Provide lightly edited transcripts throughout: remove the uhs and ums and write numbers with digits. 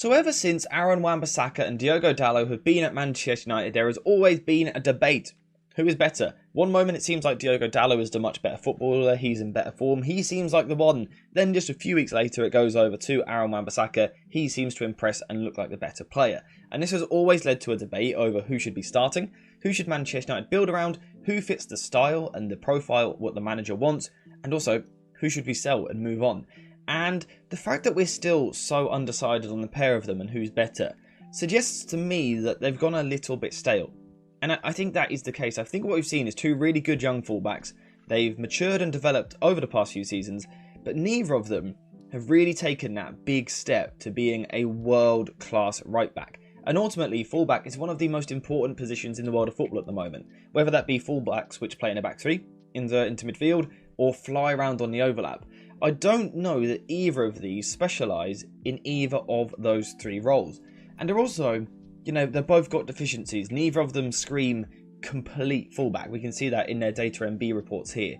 So ever since Wan Bissaka and Diogo Dalot have been at Manchester United, there has always been a debate. Who is better? One moment it seems like Diogo Dalot is the much better footballer, he's in better form, he seems like the one. Then just a few weeks later it goes over to Wan Bissaka, he seems to impress and look like the better player. And this has always led to a debate over who should be starting, who should Manchester United build around, who fits the style and the profile what the manager wants, and also who should we sell and move on. And the fact that we're still so undecided on the pair of them and who's better suggests to me that they've gone a little bit stale. And I think that is the case. I think what we've seen is two really good young fullbacks. They've matured and developed over the past few seasons, but neither of them have really taken that big step to being a world-class right-back. And ultimately, fullback is one of the most important positions in the world of football at the moment. Whether that be fullbacks which play in a back three, insert into midfield, or fly around on the overlap. I don't know that either of these specialise in either of those three roles. And they're also, they've both got deficiencies. Neither of them scream complete fullback. We can see that in their data MB reports here.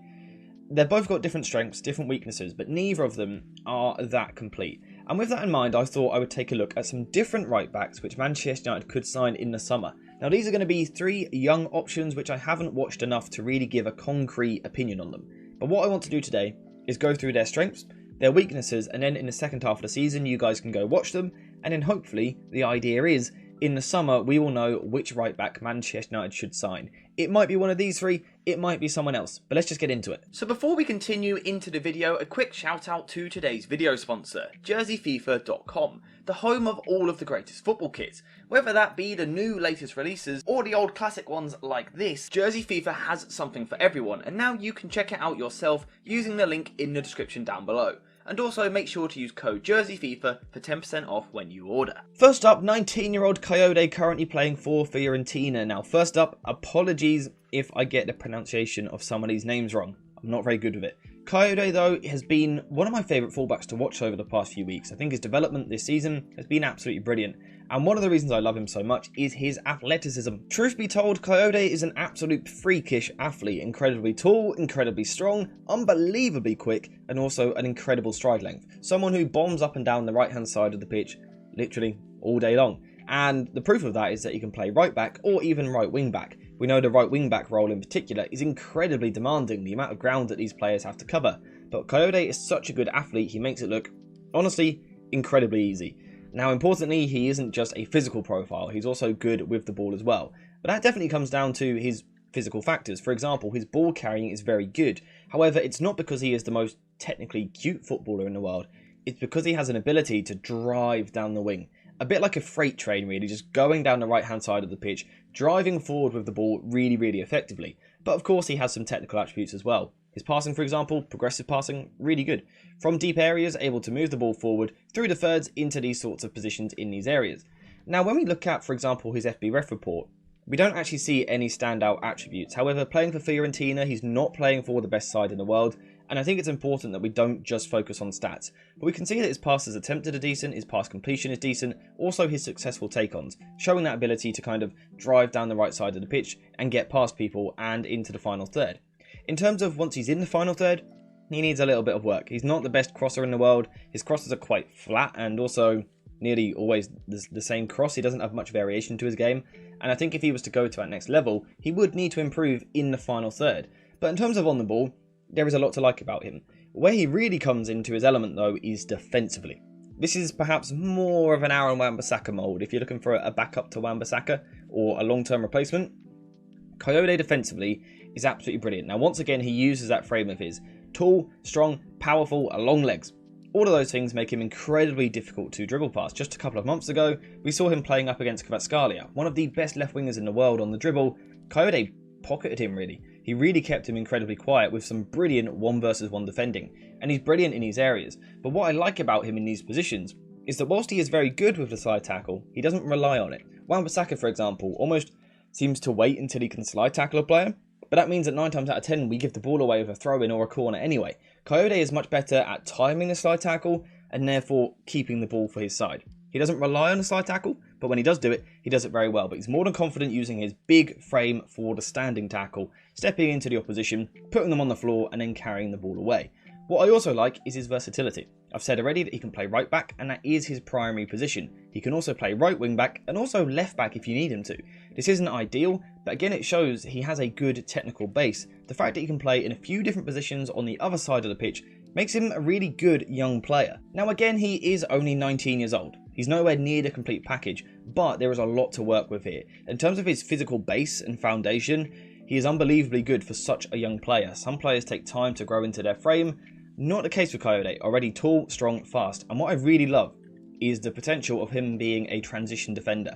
They've both got different strengths, different weaknesses, but neither of them are that complete. And with that in mind, I thought I would take a look at some different right backs which Manchester United could sign in the summer. Now these are going to be three young options which I haven't watched enough to really give a concrete opinion on them. But what I want to do today is go through their strengths, their weaknesses, and then in the second half of the season you guys can go watch them, and then hopefully the idea is in the summer we will know which right back Manchester United should sign. It might be one of these three, it might be someone else, but let's just get into it. So before we continue into the video, a quick shout out to today's video sponsor, JerseyFifa.com, the home of all of the greatest football kits. Whether that be the new latest releases or the old classic ones like this, Jersey FIFA has something for everyone, and now you can check it out yourself using the link in the description down below. And also make sure to use code JerseyFifa for 10% off when you order. First up, 19-year-old Kone currently playing for Fiorentina. Now first up, apologies if I get the pronunciation of some of these names wrong. I'm not very good with it. Kone though has been one of my favourite fullbacks to watch over the past few weeks. I think his development this season has been absolutely brilliant. And one of the reasons I love him so much is his athleticism. Truth be told, Kone is an absolute freakish athlete. Incredibly tall, incredibly strong, unbelievably quick, and also an incredible stride length. Someone who bombs up and down the right hand side of the pitch literally all day long. And the proof of that is that he can play right back or even right wing back. We know the right wing back role in particular is incredibly demanding, the amount of ground that these players have to cover. But Kone is such a good athlete, he makes it look, honestly, incredibly easy. Now importantly, he isn't just a physical profile, he's also good with the ball as well. But that definitely comes down to his physical factors. For example, his ball carrying is very good. However, it's not because he is the most technically cute footballer in the world, it's because he has an ability to drive down the wing. A bit like a freight train really, just going down the right hand side of the pitch, driving forward with the ball really effectively. But of course he has some technical attributes as well. His passing, for example, progressive passing, really good. From deep areas, able to move the ball forward through the thirds into these sorts of positions in these areas. Now when we look at, for example, his FB ref report, we don't actually see any standout attributes. However, playing for Fiorentina, he's not playing for the best side in the world, and I think it's important that we don't just focus on stats. But we can see that his passes attempted are decent, his pass completion is decent, also his successful take-ons, showing that ability to kind of drive down the right side of the pitch and get past people and into the final third. In terms of once he's in the final third, he needs a little bit of work. He's not the best crosser in the world, his crosses are quite flat and also nearly always the same cross. He doesn't have much variation to his game, and I think if he was to go to that next level, he would need to improve in the final third. But in terms of on the ball, there is a lot to like about him. Where he really comes into his element though is defensively. This is perhaps more of an Wan Bissaka mould. If you're looking for a backup to Wan Bissaka or a long-term replacement, Kone defensively is absolutely brilliant. Now once again he uses that frame of his. Tall, strong, powerful, long legs. All of those things make him incredibly difficult to dribble past. Just a couple of months ago, we saw him playing up against Kvaratskhelia, one of the best left wingers in the world on the dribble. Kone pocketed him really. He really kept him incredibly quiet with some brilliant 1 versus 1 defending, and he's brilliant in these areas. But what I like about him in these positions is that whilst he is very good with the slide tackle, he doesn't rely on it. Wan Bissaka, for example, almost seems to wait until he can slide tackle a player, but that means that 9 times out of 10 we give the ball away with a throw-in or a corner anyway. Kone is much better at timing the slide tackle and therefore keeping the ball for his side. He doesn't rely on the slide tackle, but when he does do it, he does it very well. But he's more than confident using his big frame for the standing tackle, stepping into the opposition, putting them on the floor and then carrying the ball away. What I also like is his versatility. I've said already that he can play right back, and that is his primary position. He can also play right wing back and also left back if you need him to. This isn't ideal, but again it shows he has a good technical base. The fact that he can play in a few different positions on the other side of the pitch makes him a really good young player. Now again, he is only 19 years old. He's nowhere near the complete package, but there is a lot to work with here. In terms of his physical base and foundation, he is unbelievably good for such a young player. Some players take time to grow into their frame. Not the case with Kone, already tall, strong, fast, and what I really love is the potential of him being a transition defender.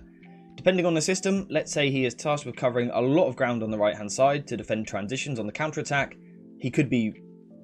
Depending on the system, let's say he is tasked with covering a lot of ground on the right hand side to defend transitions on the counter attack, he could be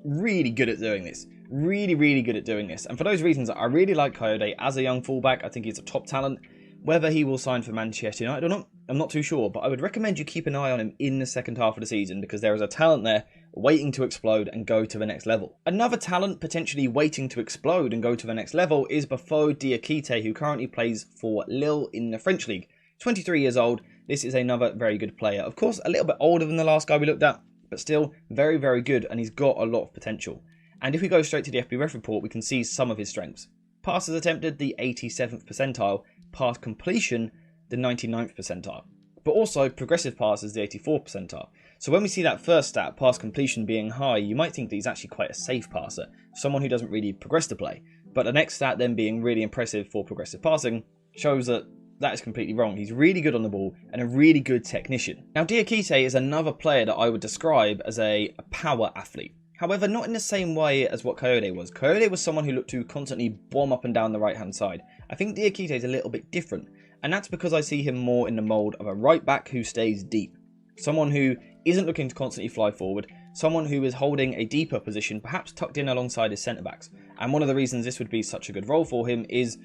really good at doing this. Really good at doing this. And for those reasons, I really like Kone as a young fullback. I think he's a top talent. Whether he will sign for Manchester United or not, I'm not too sure, but I would recommend you keep an eye on him in the second half of the season because there is a talent there waiting to explode and go to the next level. Another talent potentially waiting to explode and go to the next level is Bafo Diakite, who currently plays for Lille in the French league. 23 years old, this is another very good player. Of course, a little bit older than the last guy we looked at, but still very good, and he's got a lot of potential. And if we go straight to the FBref report, we can see some of his strengths. Passes attempted, the 87th percentile. Pass completion, the 99th percentile. But also, progressive passes, the 84th percentile. So when we see that first stat, pass completion being high, you might think that he's actually quite a safe passer. Someone who doesn't really progress to play. But the next stat then being really impressive for progressive passing shows that that is completely wrong. He's really good on the ball and a really good technician. Now, Diakite is another player that I would describe as a power athlete. However, not in the same way as what Kone was. Kone was someone who looked to constantly bomb up and down the right-hand side. I think Diakite is a little bit different, and that's because I see him more in the mould of a right-back who stays deep. Someone who isn't looking to constantly fly forward, someone who is holding a deeper position, perhaps tucked in alongside his centre-backs. And one of the reasons this would be such a good role for him is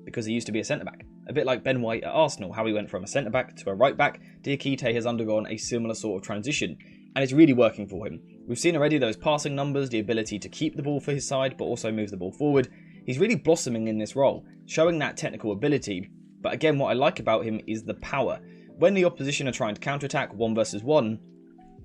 because he used to be a centre-back. A bit like Ben White at Arsenal, how he went from a centre-back to a right-back. Diakite has undergone a similar sort of transition, and it's really working for him. We've seen already those passing numbers, the ability to keep the ball for his side, but also move the ball forward. He's really blossoming in this role, showing that technical ability. But again, what I like about him is the power. When the opposition are trying to counterattack 1 versus 1,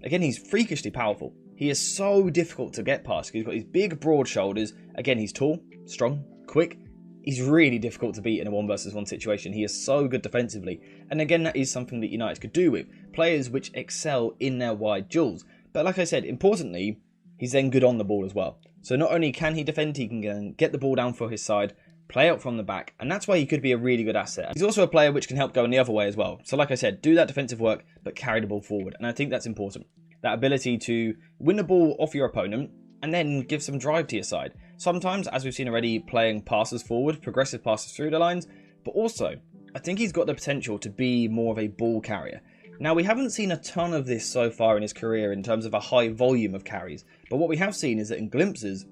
again, he's freakishly powerful. He is so difficult to get past. He's got these big, broad shoulders. Again, he's tall, strong, quick. He's really difficult to beat in a 1 versus 1 situation. He is so good defensively. And again, that is something that United could do with players which excel in their wide duels. But like I said, importantly, he's then good on the ball as well. So not only can he defend, he can get the ball down for his side, play out from the back, and that's why he could be a really good asset. He's also a player which can help go in the other way as well. So like I said, do that defensive work, but carry the ball forward. And I think that's important. That ability to win the ball off your opponent and then give some drive to your side. Sometimes, as we've seen already, playing passes forward, progressive passes through the lines, but also, I think he's got the potential to be more of a ball carrier. Now, we haven't seen a ton of this so far in his career in terms of a high volume of carries, but what we have seen is that in glimpses,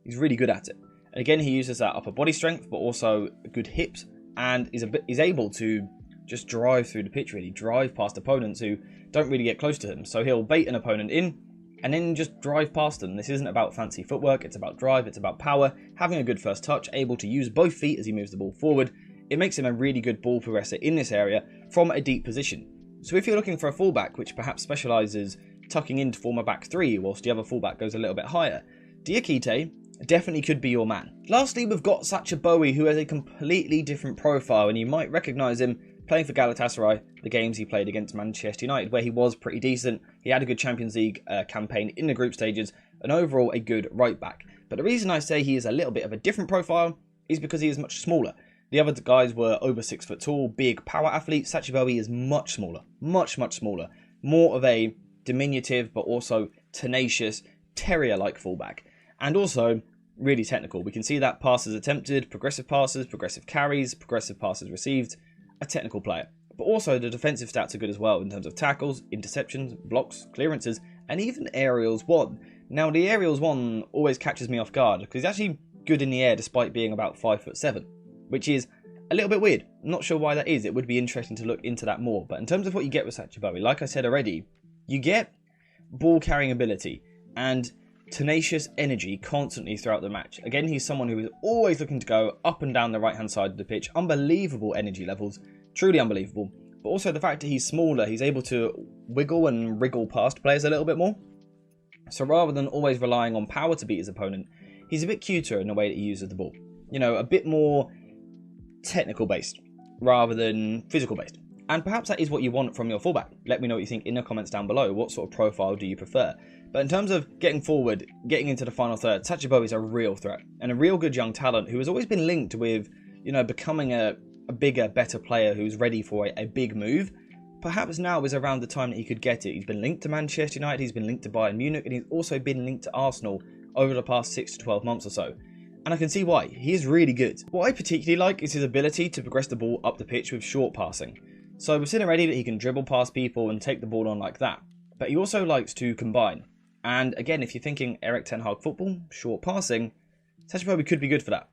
he's really good at it. And again, he uses that upper body strength, but also good hips, and is able to just drive through the pitch, really, drive past opponents who don't really get close to him. So he'll bait an opponent in, and then just drive past them. This isn't about fancy footwork, it's about drive, it's about power, having a good first touch, able to use both feet as he moves the ball forward. It makes him a really good ball progressor in this area from a deep position. So if you're looking for a fullback which perhaps specialises tucking in to form a back three whilst the other fullback goes a little bit higher, Diakite definitely could be your man. Lastly, we've got Sacha Bowie, who has a completely different profile, and you might recognise him playing for Galatasaray, the games he played against Manchester United, where he was pretty decent. He had a good Champions League campaign in the group stages, and overall a good right back. But the reason I say he is a little bit of a different profile is because he is much smaller. The other guys were over 6 foot tall, big power athletes. Sacha Bowie is much smaller, much smaller. More of a diminutive, but also tenacious, terrier-like fullback. And also really technical. We can see that passes attempted, progressive passes, progressive carries, progressive passes received. A technical player. But also the defensive stats are good as well in terms of tackles, interceptions, blocks, clearances, and even aerials won. Now the aerials won always catches me off guard because he's actually good in the air despite being about 5'7", which is a little bit weird. I'm not sure why that is. It would be interesting to look into that more. But in terms of what you get with Sacha Bowie, like I said already, you get ball carrying ability and tenacious energy constantly throughout the match. Again, he's someone who is always looking to go up and down the right hand side of the pitch. Unbelievable energy levels, truly unbelievable. But also the fact that he's smaller, he's able to wiggle and wriggle past players a little bit more. So rather than always relying on power to beat his opponent, he's a bit cuter in the way that he uses the ball. You know, a bit more technical based rather than physical based. And perhaps that is what you want from your fullback. Let me know what you think in the comments down below. What sort of profile do you prefer? But in terms of getting forward, getting into the final third, Sachibo is a real threat and a real good young talent who has always been linked with, you know, becoming a bigger, better player who's ready for a big move. Perhaps now is around the time that he could get it. He's been linked to Manchester United, he's been linked to Bayern Munich, and he's also been linked to Arsenal over the past 6 to 12 months or so. And I can see why. He is really good. What I particularly like is his ability to progress the ball up the pitch with short passing. So we've seen already that he can dribble past people and take the ball on like that. But he also likes to combine. And again, if you're thinking Erik ten Hag football, short passing, Sachibo could be good for that.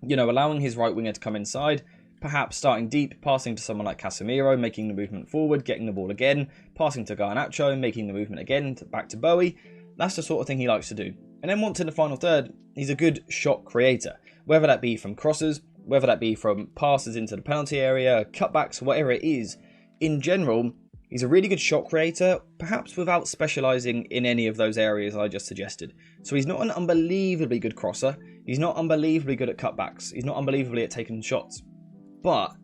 You know, allowing his right winger to come inside, perhaps starting deep, passing to someone like Casemiro, making the movement forward, getting the ball again, passing to Garnacho, making the movement again, back to Bowie. That's the sort of thing he likes to do. And then once in the final third, he's a good shot creator. Whether that be from crosses, whether that be from passes into the penalty area, cutbacks, whatever it is. In general, he's a really good shot creator, perhaps without specialising in any of those areas I just suggested. So he's not an unbelievably good crosser, he's not unbelievably good at cutbacks, he's not unbelievably at taking shots. But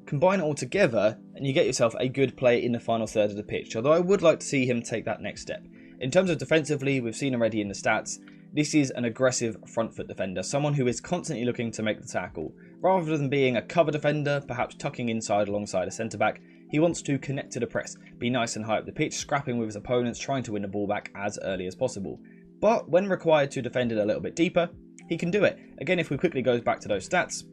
combine it all together and you get yourself a good player in the final third of the pitch, although I would like to see him take that next step. In terms of defensively, we've seen already in the stats, this is an aggressive front foot defender, someone who is constantly looking to make the tackle. Rather than being a cover defender, perhaps tucking inside alongside a centre-back, he wants to connect to the press, be nice and high up the pitch, scrapping with his opponents, trying to win the ball back as early as possible. But when required to defend it a little bit deeper, he can do it. Again, if we quickly go back to those stats,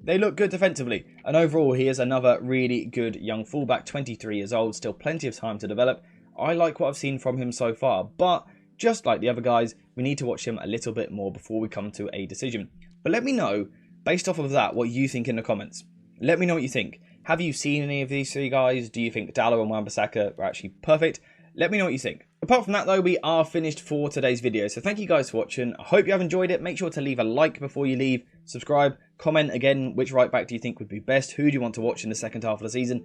they look good defensively, and overall he is another really good young fullback, 23 years old, still plenty of time to develop. I like what I've seen from him so far, but just like the other guys, we need to watch him a little bit more before we come to a decision. But let me know, based off of that, what you think in the comments. Let me know what you think. Have you seen any of these three guys? Do you think Dalot and Wan Bissaka are actually perfect? Let me know what you think. Apart from that though, we are finished for today's video. So thank you guys for watching. I hope you have enjoyed it. Make sure to leave a like before you leave. Subscribe. Comment again, which right back do you think would be best? Who do you want to watch in the second half of the season?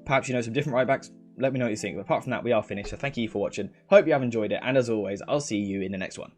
Perhaps you know some different right backs. Let me know what you think. But apart from that, we are finished. So thank you for watching. Hope you have enjoyed it. And as always, I'll see you in the next one.